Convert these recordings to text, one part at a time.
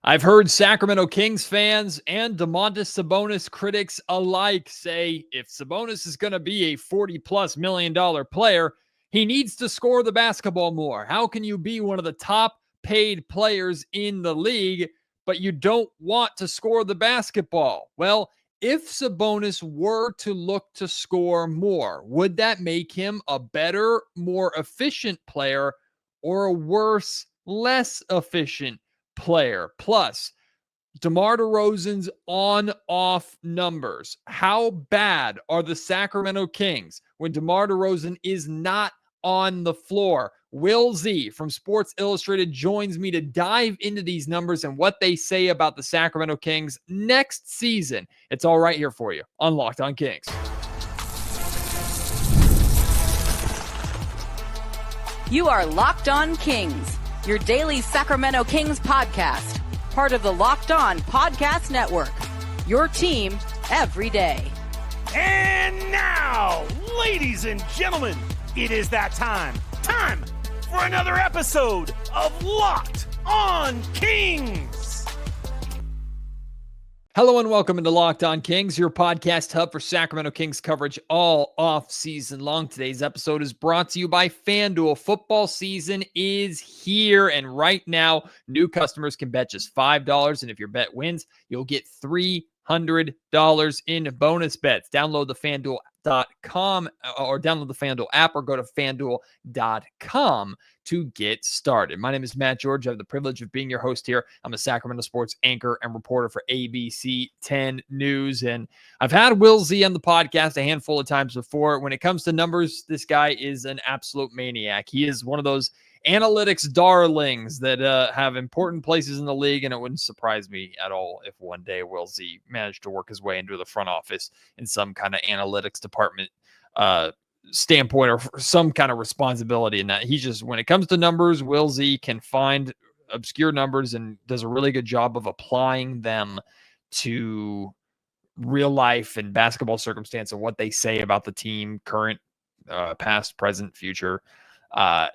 I've heard Sacramento Kings fans and Domantas Sabonis critics alike say if Sabonis is going to be a $40+ million player, he needs to score the basketball more. How can you be one of the top paid players in the league, but you don't want to score the basketball? Well, if Sabonis were to look to score more, would that make him a better, more efficient player or a worse, less efficient player? Plus, DeMar DeRozan's on-off numbers. How bad are the Sacramento Kings when DeMar DeRozan is not on the floor? Will Z from Sports Illustrated joins me to dive into these numbers and what they say about the Sacramento Kings next season. It's all right here for you on Locked On Kings. You are Locked On Kings, your daily Sacramento Kings podcast, part of the Locked On Podcast Network, your team every day. And now, ladies and gentlemen, it is that time for another episode of Locked On Kings. Hello and welcome into Locked On Kings, your podcast hub for Sacramento Kings coverage all off season long. Today's episode is brought to you by FanDuel. Football season is here, and right now, new customers can bet just $5, and if your bet wins, you'll get $300 in bonus bets. Download the FanDuel.com or download the FanDuel app or go to FanDuel.com to get started. My name is Matt George. I have the privilege of being your host here. I'm a Sacramento sports anchor and reporter for ABC 10 News, and I've had Will Z on the podcast a handful of times before. When it comes to numbers, this guy is an absolute maniac. He is one of those analytics darlings that have important places in the league, and it wouldn't surprise me at all if one day Will Z managed to work his way into the front office in some kind of analytics department standpoint or some kind of responsibility in that. He just, when it comes to numbers, Will Z can find obscure numbers and does a really good job of applying them to real life and basketball circumstance and what they say about the team, current, past, present, future.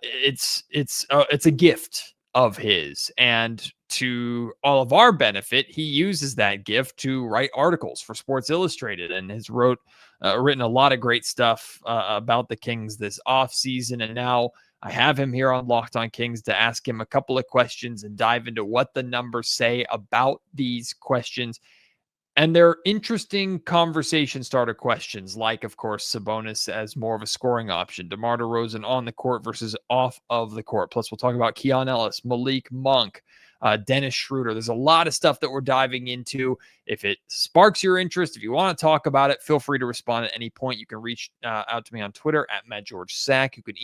It's a gift of his, and to all of our benefit, he uses that gift to write articles for Sports Illustrated and has written a lot of great stuff about the Kings this offseason. And now I have him here on Locked On Kings to ask him a couple of questions and dive into what the numbers say about these questions. And they're interesting conversation starter questions, like, of course, Sabonis as more of a scoring option, DeMar DeRozan on the court versus off of the court. Plus, we'll talk about Keon Ellis, Malik Monk, Dennis Schröder. There's a lot of stuff that we're diving into. If it sparks your interest, if you want to talk about it, feel free to respond at any point. You can reach out to me on Twitter at MattGeorgeSack. You can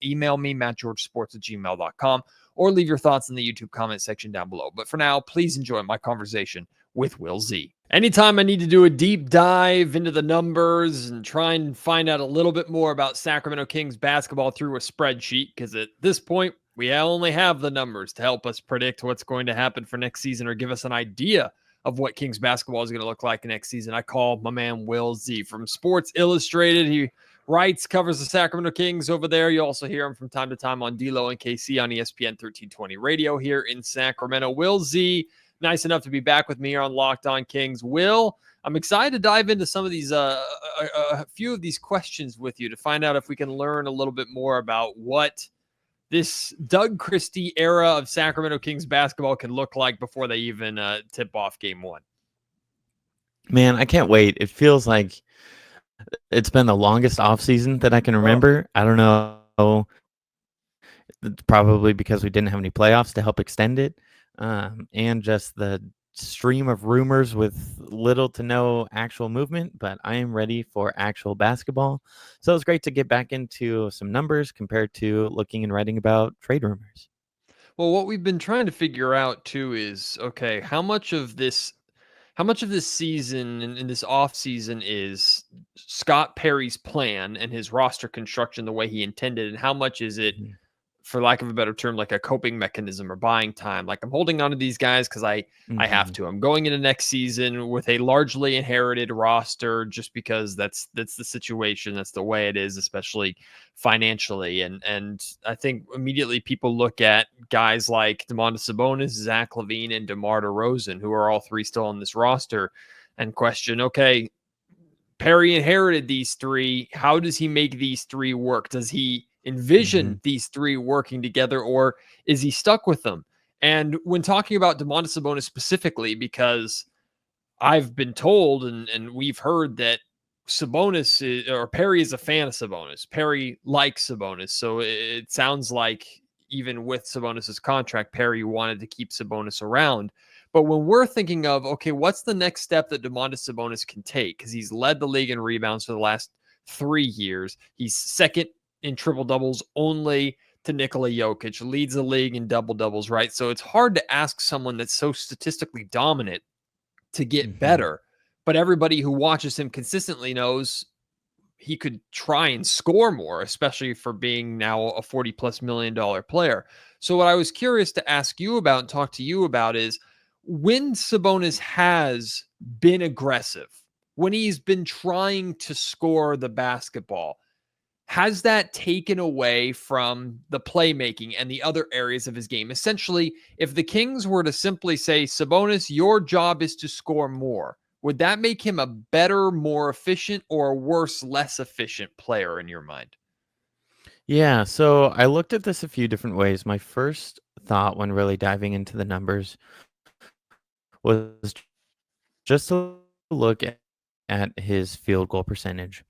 email me, mattgeorgesports@gmail.com, or leave your thoughts in the YouTube comment section down below. But for now, please enjoy my conversation with Will Z. Anytime I need to do a deep dive into the numbers and try and find out a little bit more about Sacramento Kings basketball through a spreadsheet, because at this point, we only have the numbers to help us predict what's going to happen for next season or give us an idea of what Kings basketball is going to look like next season. I call my man Will Z from Sports Illustrated. He writes, covers the Sacramento Kings over there. You also hear him from time to time on D-Lo and KC on ESPN 1320 radio here in Sacramento. Will Z, nice enough to be back with me here on Locked On Kings. Will, I'm excited to dive into some of these, a few of these questions with you to find out if we can learn a little bit more about what this Doug Christie era of Sacramento Kings basketball can look like before they even tip off game one. Man, I can't wait. It feels like it's been the longest offseason that I can remember. I don't know. It's probably because we didn't have any playoffs to help extend it. And just the stream of rumors with little to no actual movement, but I am ready for actual basketball. So it's great to get back into some numbers compared to looking and writing about trade rumors. Well, what we've been trying to figure out too is, okay, how much of this season and this off season is Scott Perry's plan and his roster construction the way he intended, and how much is it for lack of a better term, like a coping mechanism or buying time. Like I'm holding on to these guys because I have to. I'm going into next season with a largely inherited roster just because that's the situation. That's the way it is, especially financially. And I think immediately people look at guys like Domantas Sabonis, Zach LaVine, and DeMar DeRozan, who are all three still on this roster, and question, okay, Perry inherited these three. How does he make these three work? Does he envision these three working together, or is he stuck with them? And when talking about Domantas Sabonis specifically, because I've been told and we've heard that Perry is a fan of Sabonis. Perry likes Sabonis. So it sounds like even with Sabonis's contract, Perry wanted to keep Sabonis around. But when we're thinking of, okay, what's the next step that Domantas Sabonis can take? Because he's led the league in rebounds for the last 3 years. He's second in triple doubles only to Nikola Jokic, leads the league in double doubles, right? So it's hard to ask someone that's so statistically dominant to get better. But everybody who watches him consistently knows he could try and score more, especially for being now a $40+ million player. So what I was curious to ask you about and talk to you about is, when Sabonis has been aggressive, when he's been trying to score the basketball, has that taken away from the playmaking and the other areas of his game? Essentially, if the Kings were to simply say, Sabonis, your job is to score more, would that make him a better, more efficient, or a worse, less efficient player in your mind? Yeah, so I looked at this a few different ways. My first thought when really diving into the numbers was just to look at his field goal percentage.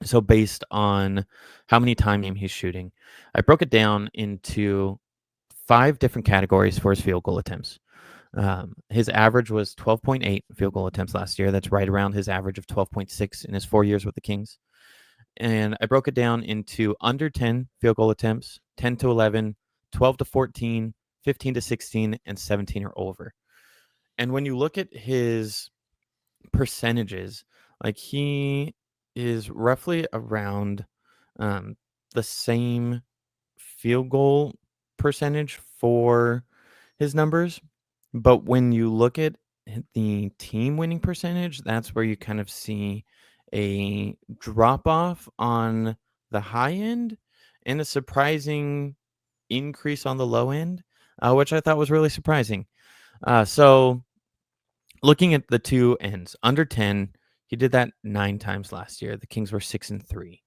So based on how many times he's shooting, I broke it down into 5 different categories for his field goal attempts. His average was 12.8 field goal attempts last year. That's right around his average of 12.6 in his 4 years with the Kings. And I broke it down into under 10 field goal attempts, 10 to 11, 12 to 14, 15 to 16, and 17 or over. And when you look at his percentages, like he is roughly around the same field goal percentage for his numbers. But when you look at the team winning percentage, that's where you kind of see a drop off on the high end and a surprising increase on the low end, which I thought was really surprising. So looking at the two ends, under 10, he did that 9 times last year. The Kings were 6-3.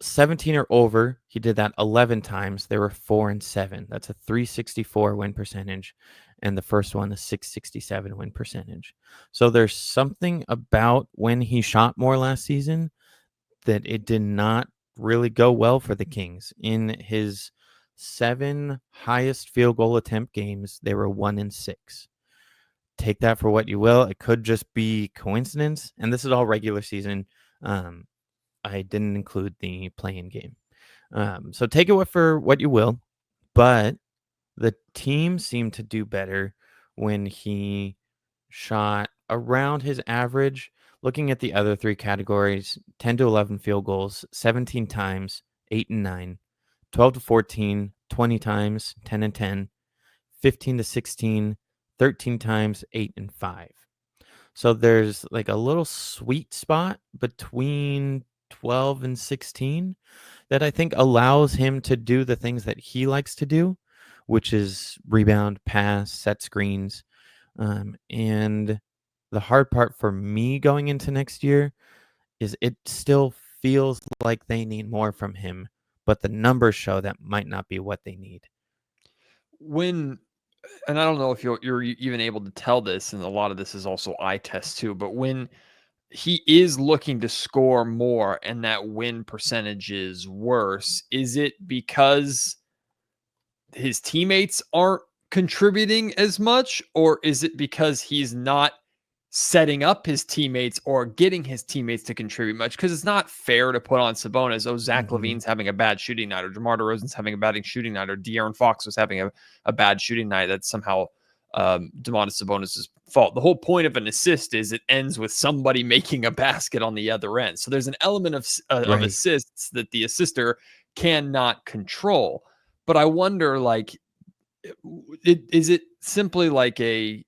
17 or over, he did that 11 times. They were 4-7. That's a 364 win percentage. And the first one, a 667 win percentage. So there's something about when he shot more last season that it did not really go well for the Kings. In his 7 highest field goal attempt games, they were 1-6. Take that for what you will. It could just be coincidence. And this is all regular season. I didn't include the play-in game. So take it for what you will. But the team seemed to do better when he shot around his average. Looking at the other 3 categories, 10 to 11 field goals, 17 times, 8-9, 12 to 14, 20 times, 10-10, 15 to 16, 13 times, 8-5. So there's like a little sweet spot between 12 and 16 that I think allows him to do the things that he likes to do, which is rebound, pass, set screens. And the hard part for me going into next year is it still feels like they need more from him, but the numbers show that might not be what they need. And I don't know if you're even able to tell this, and a lot of this is also eye test too, but when he is looking to score more and that win percentage is worse, is it because his teammates aren't contributing as much, or is it because he's not setting up his teammates or getting his teammates to contribute much? Because it's not fair to put on Sabonis, Zach LaVine's having a bad shooting night, or DeMar DeRozan's having a bad shooting night, or De'Aaron Fox was having a bad shooting night. That's somehow Domantas Sabonis' fault. The whole point of an assist is it ends with somebody making a basket on the other end. So there's an element of Right. assists that the assister cannot control. But I wonder, like, is it simply like a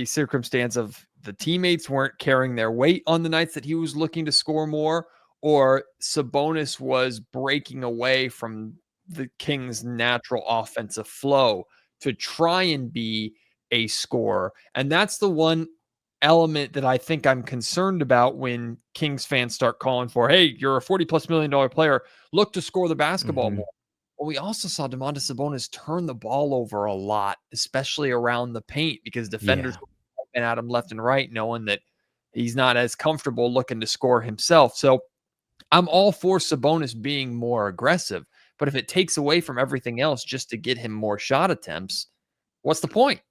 circumstance of the teammates weren't carrying their weight on the nights that he was looking to score more, or Sabonis was breaking away from the Kings' natural offensive flow to try and be a scorer? And that's the one element that I think I'm concerned about when Kings fans start calling for, hey, you're a $40+ million player, look to score the basketball more. Well, we also saw Domantas Sabonis turn the ball over a lot, especially around the paint, because defenders Yeah. were popping at him left and right, knowing that he's not as comfortable looking to score himself. So I'm all for Sabonis being more aggressive, but if it takes away from everything else just to get him more shot attempts, what's the point?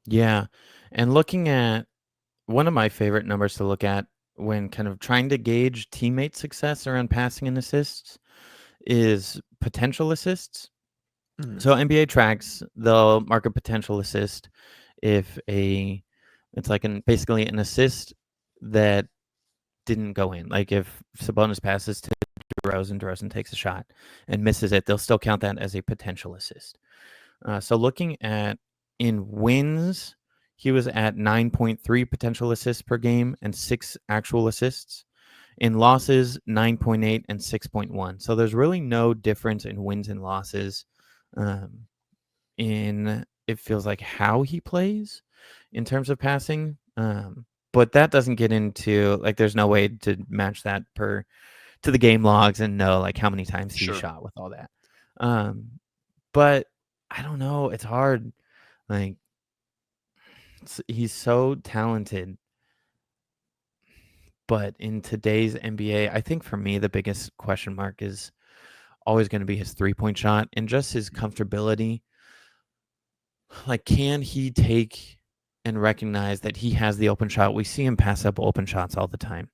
Yeah. And looking at one of my favorite numbers to look at when kind of trying to gauge teammate success around passing and assists is potential assists. So NBA tracks, they'll mark a potential assist if it's like basically an assist that didn't go in. Like if Sabonis passes to DeRozan takes a shot and misses it, they'll still count that as a potential assist. So looking at in wins, he was at 9.3 potential assists per game and 6 actual assists. In losses, 9.8 and 6.1. So there's really no difference in wins and losses in, it feels like, how he plays in terms of passing. But that doesn't get into, like, there's no way to match that to the game logs and know, like, how many times he shot with all that. But I don't know. It's hard. Like, he's so talented. But in today's NBA, I think for me, the biggest question mark is always going to be his three-point shot and just his comfortability. Like, can he take and recognize that he has the open shot? We see him pass up open shots all the time.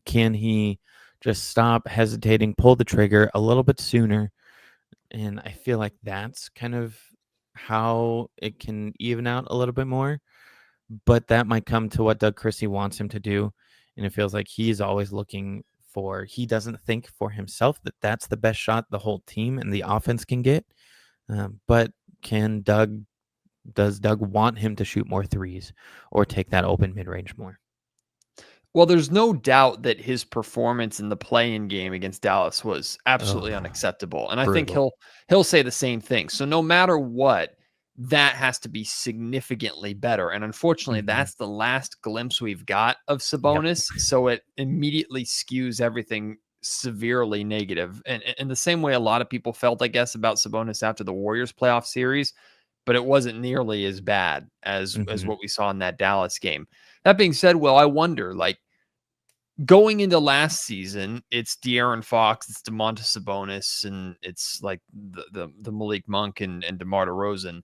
Can he just stop hesitating, pull the trigger a little bit sooner? And I feel like that's kind of how it can even out a little bit more. But that might come to what Doug Christie wants him to do. And it feels like he's always looking for, he doesn't think for himself that that's the best shot the whole team and the offense can get. But does Doug want him to shoot more threes or take that open mid-range more? Well, there's no doubt that his performance in the play-in game against Dallas was absolutely unacceptable. And I think he'll say the same thing. So no matter what, that has to be significantly better. And unfortunately, that's the last glimpse we've got of Sabonis. Yep. So it immediately skews everything severely negative. And in the same way a lot of people felt, I guess, about Sabonis after the Warriors playoff series, but it wasn't nearly as bad as what we saw in that Dallas game. That being said, Will, I wonder, like, going into last season, it's De'Aaron Fox, it's Domantas Sabonis, and it's like the Malik Monk and DeMar DeRozan.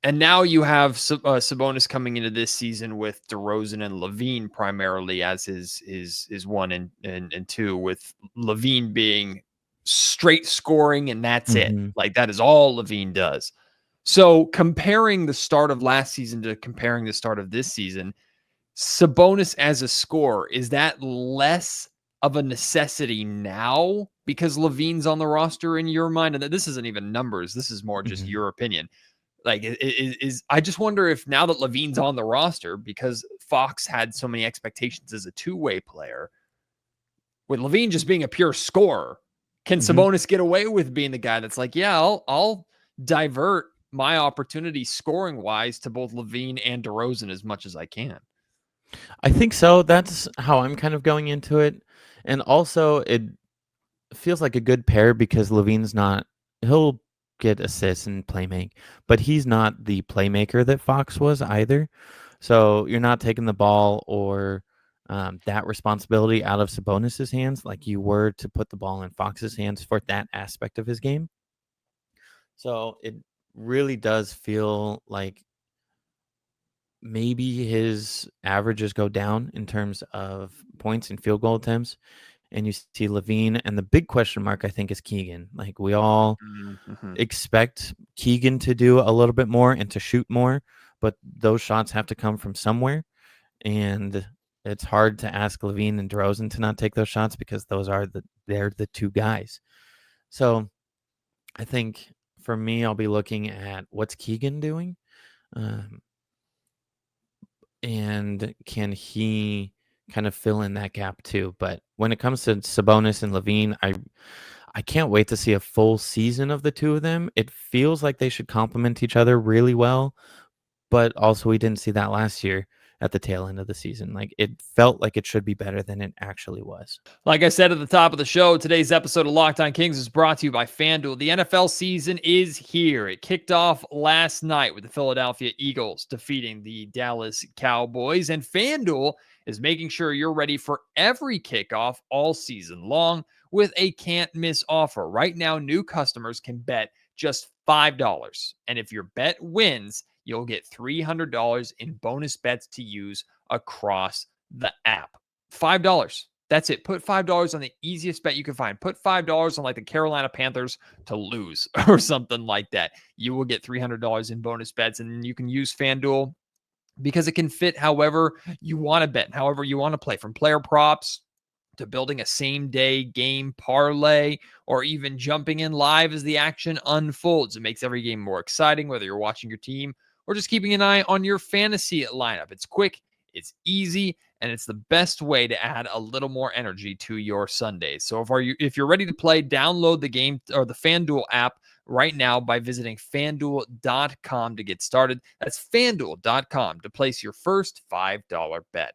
And now you have Sabonis coming into this season with DeRozan and LaVine primarily as his 1 and 2, with LaVine being straight scoring, and that's it. Like, that is all LaVine does. So comparing the start of last season to comparing the start of this season, Sabonis as a scorer, is that less of a necessity now because LaVine's on the roster in your mind? And this isn't even numbers. This is more just your opinion. Like, I just wonder if now that LaVine's on the roster, because Fox had so many expectations as a two-way player, with LaVine just being a pure scorer, can Sabonis get away with being the guy that's like, yeah, I'll divert my opportunity scoring wise to both LaVine and DeRozan as much as I can? I think so. That's how I'm kind of going into it. And also it feels like a good pair because LaVine's he'll get assists and playmake, but he's not the playmaker that Fox was either. So you're not taking the ball or that responsibility out of Sabonis's hands like you were to put the ball in Fox's hands for that aspect of his game. So it really does feel like maybe his averages go down in terms of points and field goal attempts. And you see LaVine, and the big question mark, I think, is Keegan. Like, we all expect Keegan to do a little bit more and to shoot more, but those shots have to come from somewhere. And it's hard to ask LaVine and DeRozan to not take those shots because they're the two guys. So I think for me, I'll be looking at what's Keegan doing, and can he kind of fill in that gap too. But when it comes to Sabonis and LaVine, I can't wait to see a full season of the two of them. It feels like they should complement each other really well, but also we didn't see that last year at the tail end of the season. Like, it felt like it should be better than it actually was. Like I said at the top of the show, today's episode of Locked On Kings is brought to you by FanDuel. The NFL season is here. It kicked off last night with the Philadelphia Eagles defeating the Dallas Cowboys, and FanDuel is making sure you're ready for every kickoff all season long with a can't-miss offer. Right now, new customers can bet just $5, and if your bet wins, you'll get $300 in bonus bets to use across the app. $5. That's it. Put $5 on the easiest bet you can find. Put $5 on like the Carolina Panthers to lose or something like that. You will get $300 in bonus bets, and you can use FanDuel because it can fit however you want to bet, however you want to play, from player props to building a same-day game parlay, or even jumping in live as the action unfolds. It makes every game more exciting, whether you're watching your team or just keeping an eye on your fantasy lineup. It's quick, it's easy, and it's the best way to add a little more energy to your Sundays. So if you're ready to play, download the game or the FanDuel app right now by visiting FanDuel.com to get started. That's FanDuel.com to place your first $5 bet.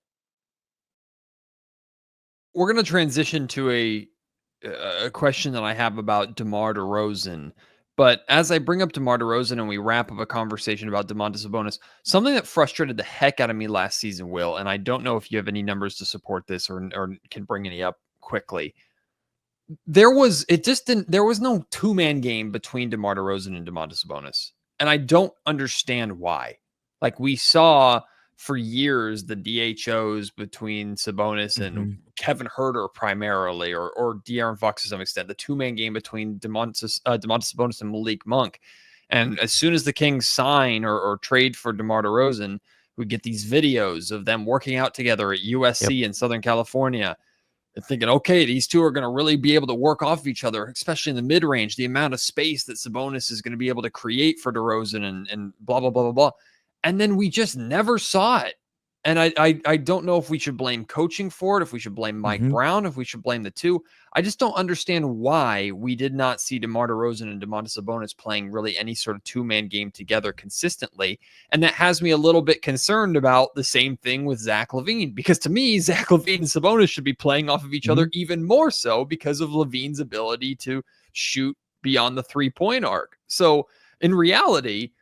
We're going to transition to a question that I have about DeMar DeRozan. But as I bring up DeMar DeRozan and we wrap up a conversation about Domantas Sabonis, something that frustrated the heck out of me last season, Will, and I don't know if you have any numbers to support this or can bring any up quickly. There was no two-man game between DeMar DeRozan and Domantas Sabonis. And I don't understand why. Like, we saw for years the DHOs between Sabonis and Kevin Huerter primarily, or De'Aaron Fox to some extent, the two-man game between Domantas Sabonis and Malik Monk. And as soon as the Kings sign or trade for DeMar DeRozan, we get these videos of them working out together at USC in Southern California, and thinking, okay, these two are going to really be able to work off of each other, especially in the mid-range, the amount of space that Sabonis is going to be able to create for DeRozan and blah, blah, blah, blah, blah. And then we just never saw it. And I don't know if we should blame coaching for it, if we should blame Mike Brown, if we should blame the two. I just don't understand why we did not see DeMar DeRozan and Domantas Sabonis playing really any sort of two-man game together consistently. And that has me a little bit concerned about the same thing with Zach LaVine, because to me, Zach LaVine and Sabonis should be playing off of each other even more so because of LaVine's ability to shoot beyond the three-point arc. So in reality,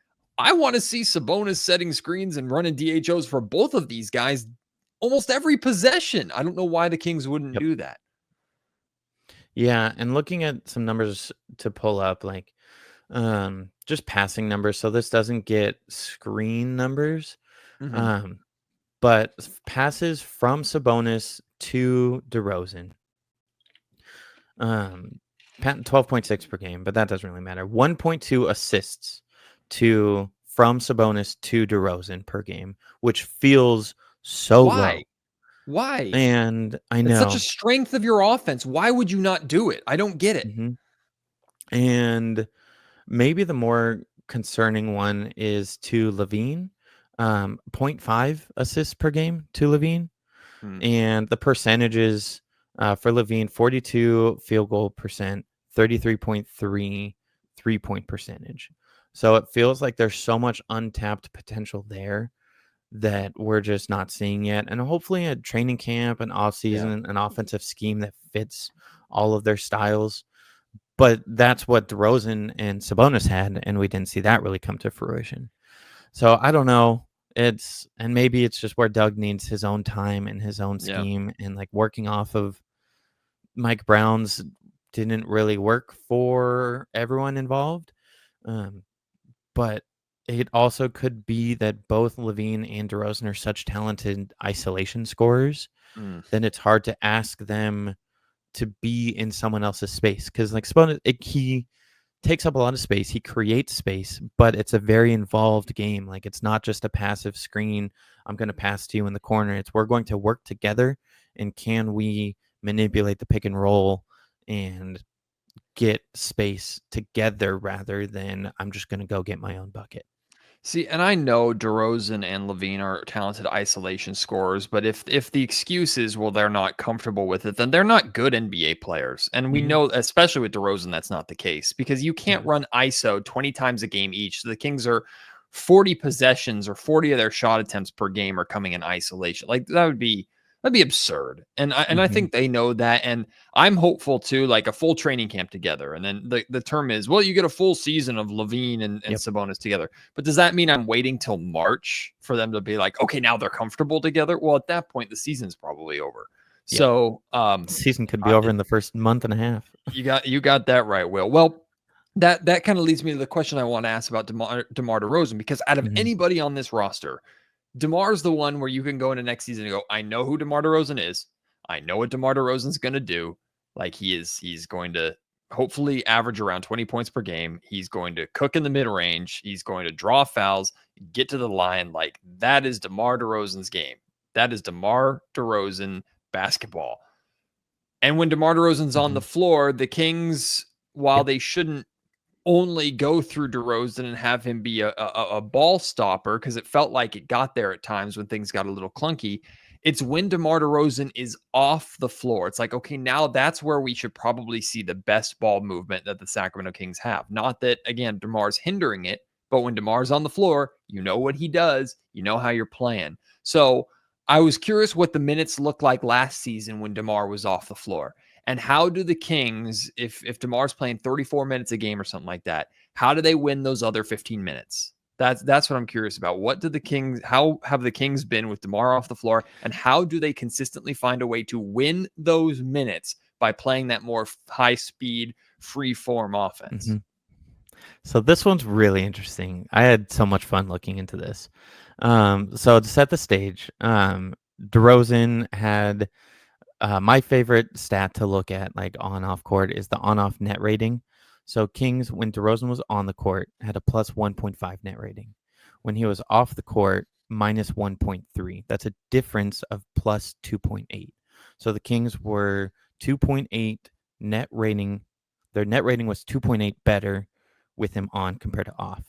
I want to see Sabonis setting screens and running DHOs for both of these guys almost every possession. I don't know why the Kings wouldn't do that. Yeah, and looking at some numbers to pull up, like just passing numbers. So this doesn't get screen numbers, but passes from Sabonis to DeRozan. 12.6 per game, but that doesn't really matter. 1.2 assists from Sabonis to DeRozan per game, which feels so low. Why? And I know it's such a strength of your offense. Why would you not do it? I don't get it. And maybe the more concerning one is to LaVine. 0.5 assists per game to LaVine. And the percentages for LaVine: 42 field goal percent, 33.3 3-point percentage. So it feels like there's so much untapped potential there that we're just not seeing yet. And hopefully a training camp, an offseason, an offensive scheme that fits all of their styles. But that's what DeRozan and Sabonis had, and we didn't see that really come to fruition. So I don't know. And maybe it's just where Doug needs his own time and his own scheme, and like working off of Mike Brown's didn't really work for everyone involved. But it also could be that both LaVine and DeRozan are such talented isolation scorers that it's hard to ask them to be in someone else's space. Because like Sabonis, takes up a lot of space. He creates space, but it's a very involved game. Like, it's not just a passive screen. I'm going to pass to you in the corner. It's we're going to work together, and can we manipulate the pick and roll and get space together rather than I'm just going to go get my own bucket. See, and I know DeRozan and Levine are talented isolation scorers, but if the excuse is, well, they're not comfortable with it, then they're not good NBA players. And we know, especially with DeRozan, that's not the case, because you can't run ISO 20 times a game each. So the Kings are 40 possessions, or 40 of their shot attempts per game are coming in isolation. Like, that'd be absurd. And I think they know that. And I'm hopeful too, like a full training camp together. And then the term is, well, you get a full season of Levine and Sabonis together. But does that mean I'm waiting till March for them to be like, okay, now they're comfortable together? Well, at that point, the season's probably over. Yep. So season could be over in the first month and a half. You got that right, Will. Well, that kind of leads me to the question I want to ask about DeMar DeRozan, because out of anybody on this roster, DeMar's the one where you can go into next season and go, I know who DeMar DeRozan is. I know what DeMar DeRozan's going to do. Like, he's going to hopefully average around 20 points per game. He's going to cook in the mid-range. He's going to draw fouls, get to the line. Like, that is DeMar DeRozan's game. That is DeMar DeRozan basketball. And when DeMar DeRozan's on the floor, the Kings, while they shouldn't only go through DeRozan and have him be a ball stopper, because it felt like it got there at times when things got a little clunky, it's when DeMar DeRozan is off the floor. It's like, okay, now that's where we should probably see the best ball movement that the Sacramento Kings have. Not that, again, DeMar's hindering it, but when DeMar's on the floor, you know what he does. You know how you're playing. So I was curious what the minutes looked like last season when DeMar was off the floor. And how do the Kings, if DeMar's playing 34 minutes a game or something like that, how do they win those other 15 minutes? That's what I'm curious about. How have the Kings been with DeMar off the floor, and how do they consistently find a way to win those minutes by playing that more high-speed, free-form offense? So this one's really interesting. I had so much fun looking into this. So to set the stage, DeRozan had my favorite stat to look at, like on-off court, is the on-off net rating. So Kings, when DeRozan was on the court, had a plus 1.5 net rating. When he was off the court, minus 1.3. That's a difference of plus 2.8. So the Kings were 2.8 net rating. Their net rating was 2.8 better with him on compared to off.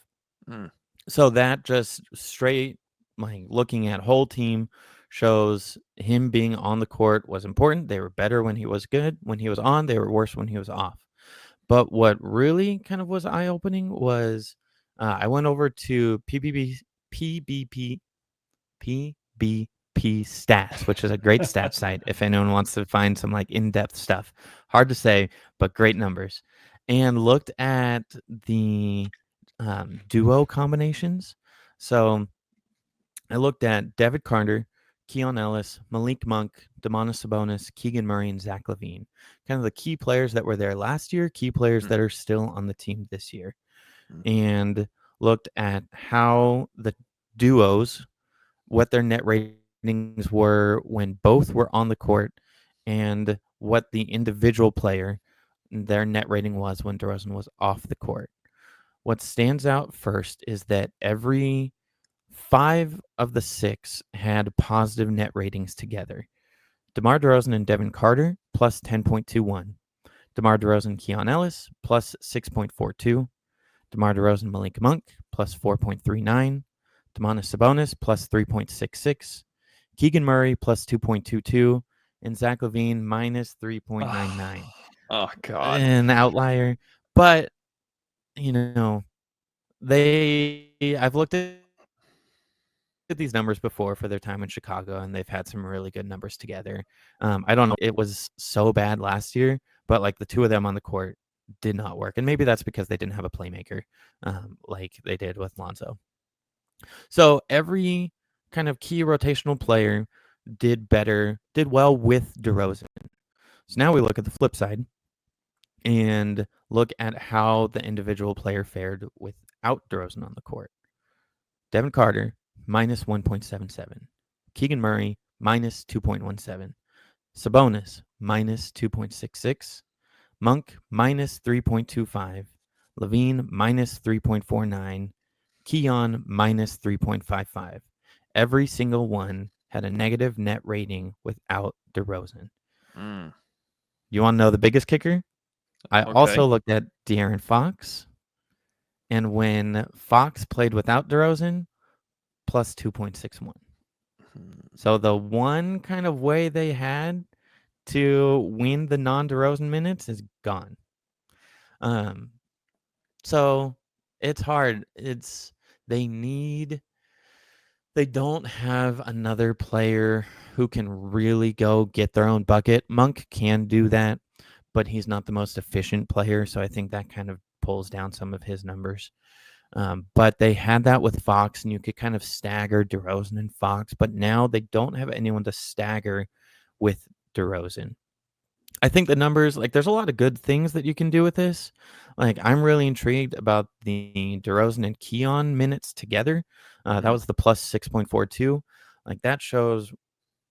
So that just straight, like, looking at whole team, shows him being on the court was important. They were better when he was good. When he was on, they were worse when he was off. But what really kind of was eye-opening was I went over to PBP Stats, which is a great stat site if anyone wants to find some like in-depth stuff. Hard to say, but great numbers. And looked at the duo combinations. So I looked at David Carter, Keon Ellis, Malik Monk, Domantas Sabonis, Keegan Murray, and Zach LaVine. Kind of the key players that were there last year, key players that are still on the team this year. And looked at how the duos, what their net ratings were when both were on the court, and what the individual player, their net rating was when DeRozan was off the court. What stands out first is that every 5 of the 6 had positive net ratings together. DeMar DeRozan and Devin Carter, plus 10.21. DeMar DeRozan, Keon Ellis, plus 6.42. DeMar DeRozan, Malik Monk, plus 4.39. Domantas Sabonis, plus 3.66. Keegan Murray, plus 2.22. And Zach LaVine, minus 3.99. Oh, God. An outlier. But, I've looked at these numbers before for their time in Chicago, and they've had some really good numbers together. I don't know, it was so bad last year, but like the two of them on the court did not work. And maybe that's because they didn't have a playmaker like they did with Lonzo. So every kind of key rotational player did well with DeRozan. So now we look at the flip side and look at how the individual player fared without DeRozan on the court. Devin Carter, minus 1.77. Keegan Murray, minus 2.17. Sabonis, minus 2.66. Monk, minus 3.25. Levine minus 3.49, Keon minus 3.55. Every single one had a negative net rating without DeRozan. You want to know the biggest kicker? I also looked at De'Aaron Fox, and when Fox played without DeRozan, plus 2.61. So the one kind of way they had to win the non-DeRozan minutes is gone. So it's hard. They don't have another player who can really go get their own bucket. Monk can do that, but he's not the most efficient player, so I think that kind of pulls down some of his numbers. But they had that with Fox, and you could kind of stagger DeRozan and Fox, but now they don't have anyone to stagger with DeRozan. I think the numbers, like, there's a lot of good things that you can do with this. Like, I'm really intrigued about the DeRozan and Keon minutes together. That was the plus 6.42. Like, that shows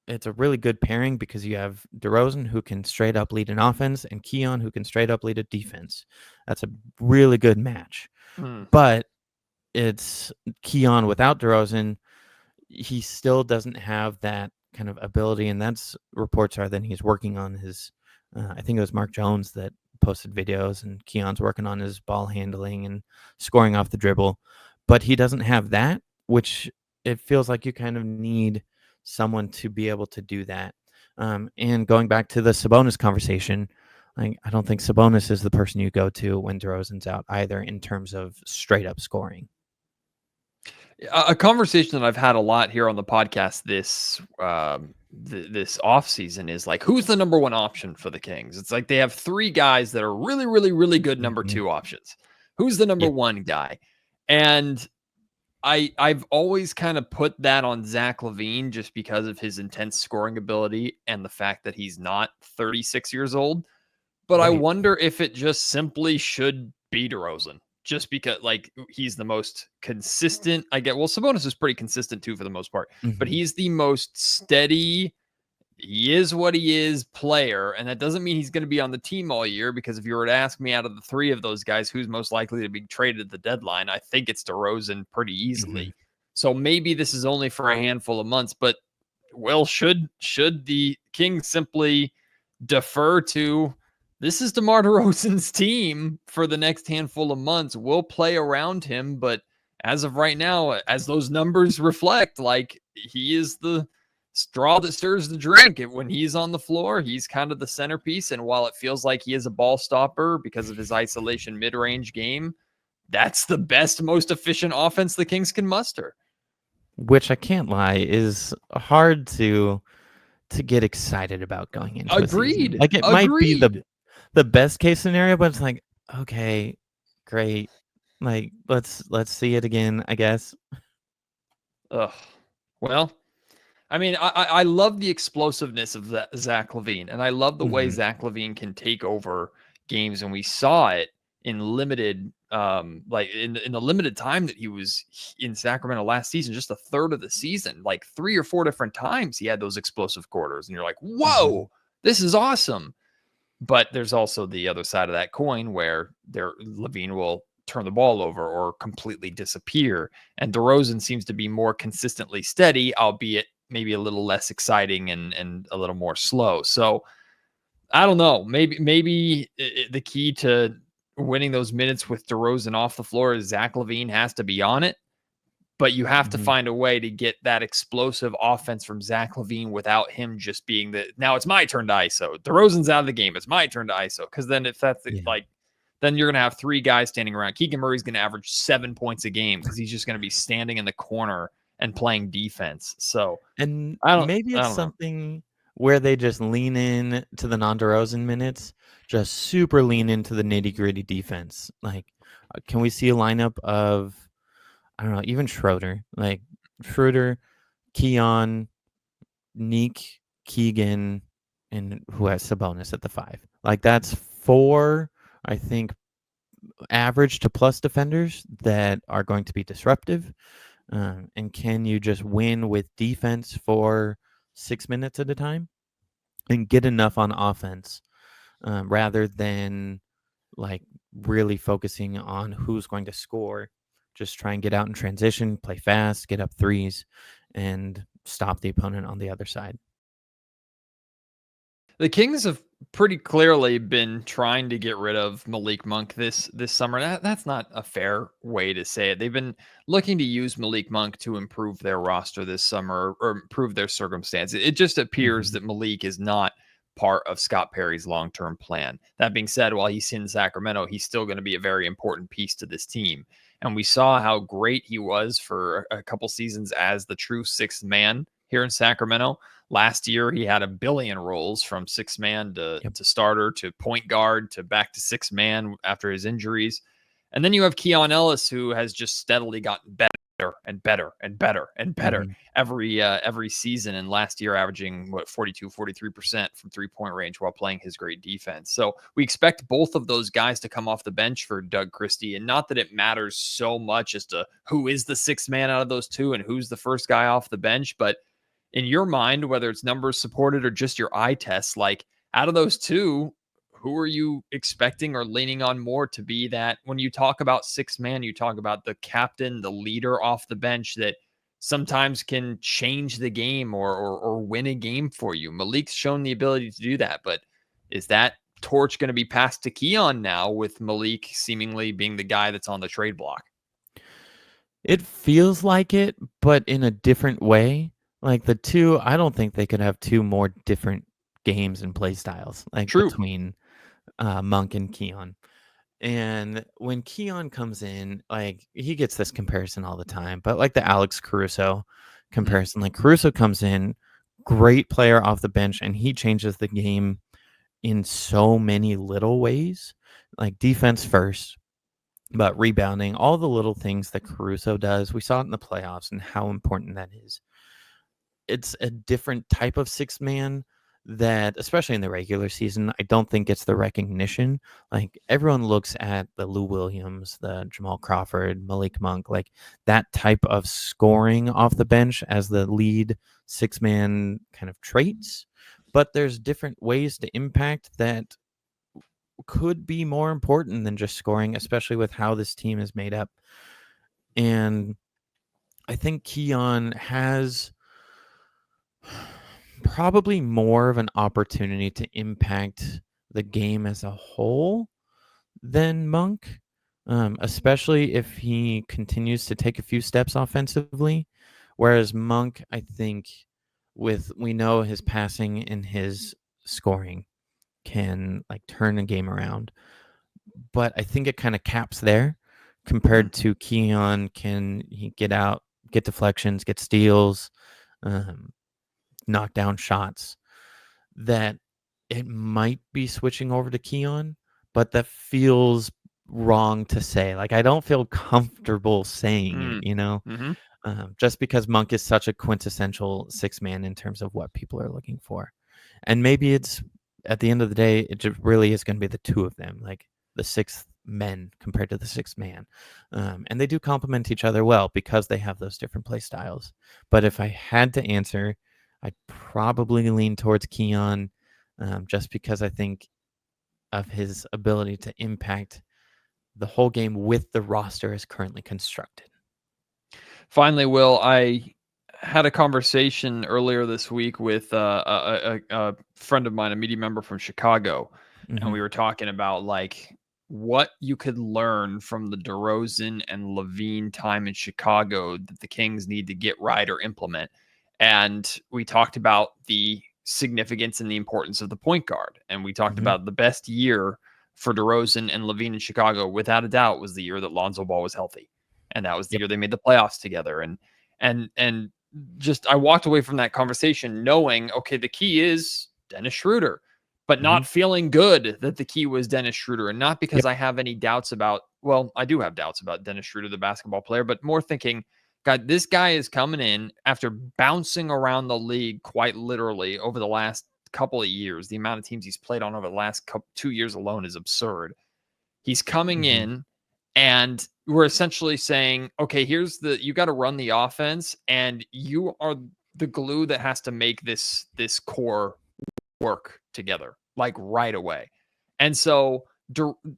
it's a really good pairing because you have DeRozan who can straight up lead an offense and Keon who can straight up lead a defense. That's a really good match. But it's Keon without DeRozan. He still doesn't have that kind of ability, and that's reports are that he's working on his I think it was Mark Jones that posted videos, and Keon's working on his ball handling and scoring off the dribble, but he doesn't have that, which it feels like you kind of need someone to be able to do that. And going back to the Sabonis conversation, like, I don't think Sabonis is the person you go to when DeRozan's out either in terms of straight up scoring. A conversation that I've had a lot here on the podcast this off season is like, who's the number one option for the Kings? It's like they have three guys that are really, really, really good number two options. Who's the number one guy? And I've always kind of put that on Zach LaVine just because of his intense scoring ability and the fact that he's not 36 years old. But I wonder if it just simply should be DeRozan. Just because, like, he's the most consistent. Sabonis is pretty consistent too for the most part, but he's the most steady. He is what he is player, and that doesn't mean he's going to be on the team all year. Because if you were to ask me, out of the three of those guys, who's most likely to be traded at the deadline, I think it's DeRozan pretty easily. So maybe this is only for a handful of months, but should the Kings simply defer to? This is DeMar DeRozan's team for the next handful of months. We'll play around him, but as of right now, as those numbers reflect, like, he is the straw that stirs the drink. When he's on the floor, he's kind of the centerpiece, and while it feels like he is a ball stopper because of his isolation mid-range game, that's the best, most efficient offense the Kings can muster. Which, I can't lie, is hard to get excited about going into a season. Like, it might be the best case scenario, but it's like, okay, great. Like, let's see it again, I guess. Well, I mean, I love the explosiveness of Zach LaVine, and I love the way Zach LaVine can take over games, and we saw it in limited, like in the limited time that he was in Sacramento last season, just a third of the season, like 3 or 4 different times he had those explosive quarters, and you're like, whoa, this is awesome. But there's also the other side of that coin where LaVine will turn the ball over or completely disappear. And DeRozan seems to be more consistently steady, albeit maybe a little less exciting and a little more slow. So I don't know. Maybe the key to winning those minutes with DeRozan off the floor is Zach LaVine has to be on it. But you have to find a way to get that explosive offense from Zach LaVine without him just being now it's my turn to ISO. DeRozan's out of the game. It's my turn to ISO. Because then if that's then you're going to have 3 guys standing around. Keegan Murray's going to average 7 points a game because he's just going to be standing in the corner and playing defense. So, and maybe it's something where they just lean in to the non-DeRozan minutes, just super lean into the nitty-gritty defense. Like, can we see a lineup of, I don't know, even Schröder, like Schröder, Keon, Neek, Keegan, and who has Sabonis at the 5. Like, that's 4, I think, average to plus defenders that are going to be disruptive. And can you just win with defense for 6 minutes at a time and get enough on offense rather than like really focusing on who's going to score. Just try and get out in transition, play fast, get up threes, and stop the opponent on the other side. The Kings have pretty clearly been trying to get rid of Malik Monk this summer. That's not a fair way to say it. They've been looking to use Malik Monk to improve their roster this summer or improve their circumstance. It just appears that Malik is not part of Scott Perry's long-term plan. That being said, while he's in Sacramento, he's still going to be a very important piece to this team. And we saw how great he was for a couple seasons as the true sixth man here in Sacramento. Last year, he had a billion roles from six man to starter to point guard to back to six man after his injuries. And then you have Keon Ellis, who has just steadily gotten better and better and better and better every season. And last year, averaging 43% from 3-point range while playing his great defense. So we expect both of those guys to come off the bench for Doug Christie. And not that it matters so much as to who is the sixth man out of those two and who's the first guy off the bench, but in your mind, whether it's numbers supported or just your eye test, like out of those two, who are you expecting or leaning on more to be that when you talk about six man, you talk about the captain, the leader off the bench that sometimes can change the game or win a game for you? Malik's shown the ability to do that, but is that torch going to be passed to Keon now with Malik seemingly being the guy that's on the trade block? It feels like it, but in a different way. Like the two, I don't think they could have two more different games and play styles between Monk and Keon. And when Keon comes in, like he gets this comparison all the time, but like the Alex Caruso comparison, like Caruso comes in, great player off the bench, and he changes the game in so many little ways, like defense first, but rebounding, all the little things that Caruso does. We saw it in the playoffs and how important that is. It's a different type of six man that, especially in the regular season, I don't think gets the recognition. Like everyone looks at the Lou Williams, the Jamal Crawford, Malik Monk, like that type of scoring off the bench as the lead six man kind of traits. But there's different ways to impact that could be more important than just scoring, especially with how this team is made up. And I think Keon has probably more of an opportunity to impact the game as a whole than Monk, especially if he continues to take a few steps offensively. Whereas Monk, I think, we know his passing and his scoring can like turn a game around, but I think it kind of caps there compared to Keon. Can he get out, get deflections, get steals, knock down shots? That it might be switching over to Keon, but that feels wrong to say. Like I don't feel comfortable saying it, just because Monk is such a quintessential six man in terms of what people are looking for. And maybe it's at the end of the day, it just really is going to be the two of them, like the sixth men compared to the sixth man. And they do complement each other well because they have those different play styles. But if I had to answer, I'd probably lean towards Keon, just because I think of his ability to impact the whole game with the roster as currently constructed. Finally, Will, I had a conversation earlier this week with a friend of mine, a media member from Chicago, and we were talking about like what you could learn from the DeRozan and Levine time in Chicago that the Kings need to get right or implement. And we talked about the significance and the importance of the point guard. And we talked about the best year for DeRozan and Levine in Chicago, without a doubt, was the year that Lonzo Ball was healthy. And that was the year they made the playoffs together. And just, I walked away from that conversation knowing, okay, the key is Dennis Schröder, but not feeling good that the key was Dennis Schröder. And not because I have any doubts about, well, I do have doubts about Dennis Schröder, the basketball player, but more thinking, God, this guy is coming in after bouncing around the league quite literally over the last couple of years. The amount of teams he's played on over the last 2 years alone is absurd. He's coming in and we're essentially saying, okay, you got to run the offense and you are the glue that has to make this core work together, like right away. And so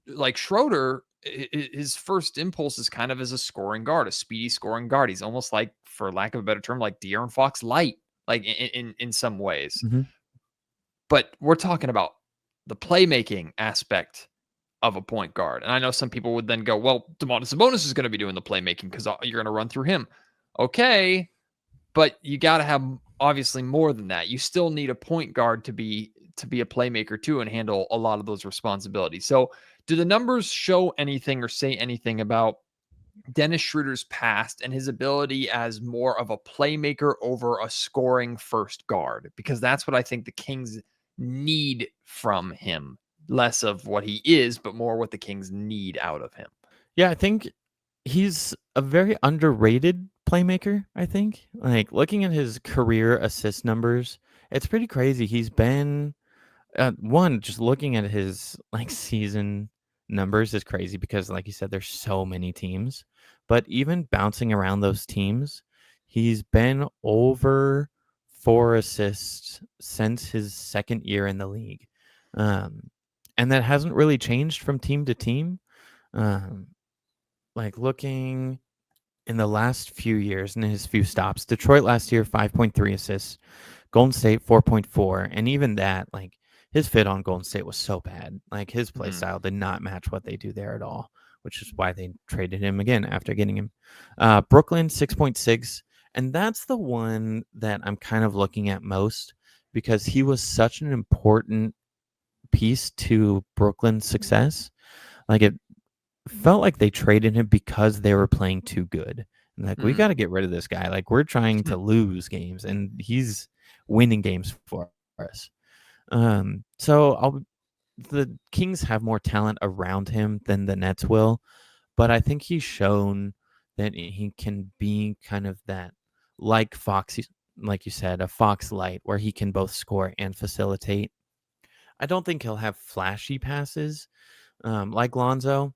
like Schroeder, his first impulse is kind of as a scoring guard, a speedy scoring guard. He's almost like, for lack of a better term, like De'Aaron Fox light, like in some ways. Mm-hmm. But we're talking about the playmaking aspect of a point guard. And I know some people would then go, well, Domantas Sabonis is going to be doing the playmaking because you're going to run through him. Okay, but you got to have obviously more than that. You still need a point guard to be a playmaker too and handle a lot of those responsibilities. So do the numbers show anything or say anything about Dennis Schroeder's past and his ability as more of a playmaker over a scoring first guard? Because that's what I think the Kings need from him. Less of what he is, but more what the Kings need out of him. Yeah, I think he's a very underrated playmaker, I think. Like, looking at his career assist numbers, it's pretty crazy. He's been just looking at his like season numbers is crazy because, like you said, there's so many teams. But even bouncing around those teams, he's been over 4 assists since his second year in the league. And that hasn't really changed from team to team. Like, looking in the last few years and his few stops, Detroit last year, 5.3 assists, Golden State, 4.4. And even that, like, his fit on Golden State was so bad. Like, his play style did not match what they do there at all, which is why they traded him again after getting him. Brooklyn, 6.6. And that's the one that I'm kind of looking at most because he was such an important piece to Brooklyn's success. Like, it felt like they traded him because they were playing too good. And like, we got to get rid of this guy. Like, we're trying to lose games and he's winning games for us. So the Kings have more talent around him than the Nets will, but I think he's shown that he can be kind of that, like Fox, like you said, a Fox light where he can both score and facilitate. I don't think he'll have flashy passes like Lonzo,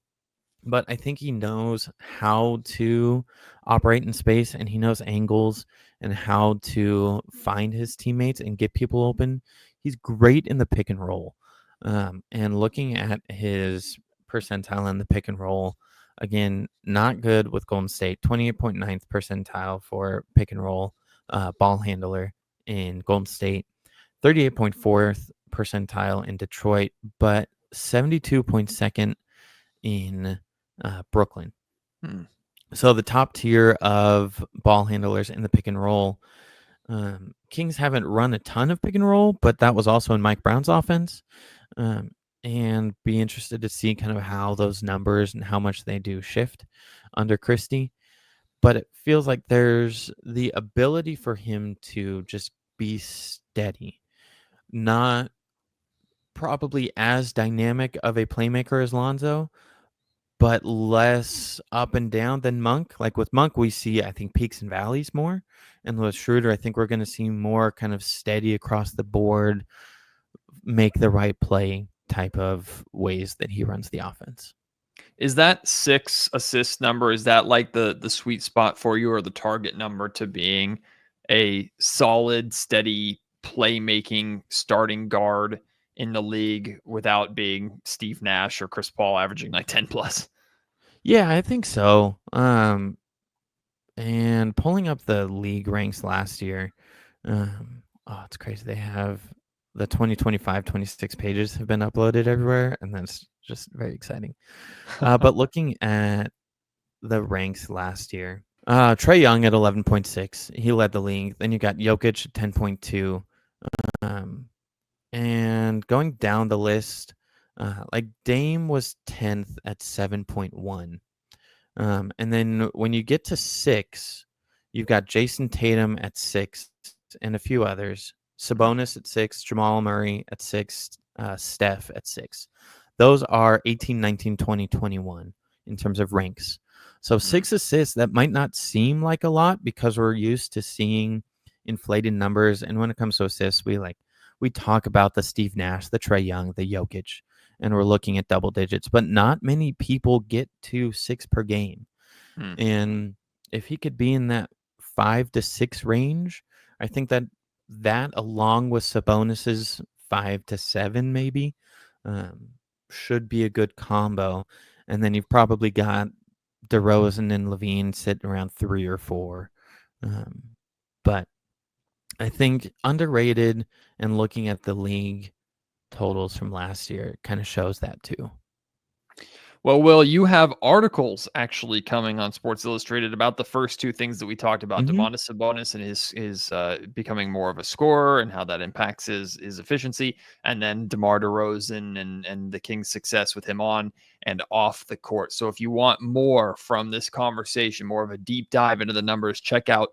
but I think he knows how to operate in space and he knows angles and how to find his teammates and get people open. He's great in the pick and roll. And looking at his percentile in the pick and roll, again, not good with Golden State, 28.9th percentile for pick and roll ball handler in Golden State, 38.4th percentile in Detroit, but 72.2nd in Brooklyn. So the top tier of ball handlers in the pick and roll, Kings haven't run a ton of pick and roll, but that was also in Mike Brown's offense. And be interested to see kind of how those numbers and how much they do shift under Christie. But it feels like there's the ability for him to just be steady, not probably as dynamic of a playmaker as Lonzo, but less up and down than Monk. Like with Monk, we see, I think, peaks and valleys more. And with Schröder, I think we're going to see more kind of steady across the board, make the right play type of ways that he runs the offense. Is that 6 assist number, is that like the sweet spot for you or the target number to being a solid, steady playmaking starting guard in the league without being Steve Nash or Chris Paul averaging like 10 plus? Yeah, I think so. And pulling up the league ranks last year, it's crazy. They have the 2025-26 pages have been uploaded everywhere, and that's just very exciting. But looking at the ranks last year, Trae Young at 11.6, he led the league. Then you got Jokic at 10.2. And going down the list, like Dame was 10th at 7.1. And then when you get to 6, you've got Jason Tatum at 6 and a few others. Sabonis at 6, Jamal Murray at 6, Steph at 6. Those are 18, 19, 20, 21 in terms of ranks. So 6 assists, that might not seem like a lot because we're used to seeing inflated numbers. And when it comes to assists, we talk about the Steve Nash, the Trae Young, the Jokic, and we're looking at double digits. But not many people get to 6 per game. And if he could be in that 5 to 6 range, I think that along with Sabonis's 5 to 7 maybe should be a good combo. And then you've probably got DeRozan and Levine sitting around 3 or 4. But I think underrated, and looking at the league totals from last year kind of shows that too. Well, Will, you have articles actually coming on Sports Illustrated about the first two things that we talked about: Domantas Sabonis and his becoming more of a scorer and how that impacts his efficiency, and then DeMar DeRozan and the Kings' success with him on and off the court. So if you want more from this conversation, more of a deep dive into the numbers, check out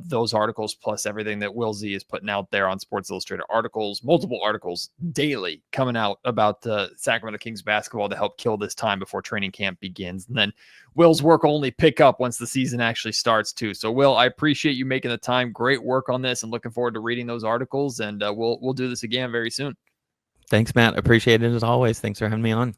those articles plus everything that Will Z is putting out there on Sports Illustrated. Articles, multiple articles daily coming out about the Sacramento Kings basketball to help kill this time before training camp begins. And then Will's work will only pick up once the season actually starts too. So Will, I appreciate you making the time. Great work on this, and looking forward to reading those articles. And we'll do this again very soon. Thanks, Matt. Appreciate it as always. Thanks for having me on.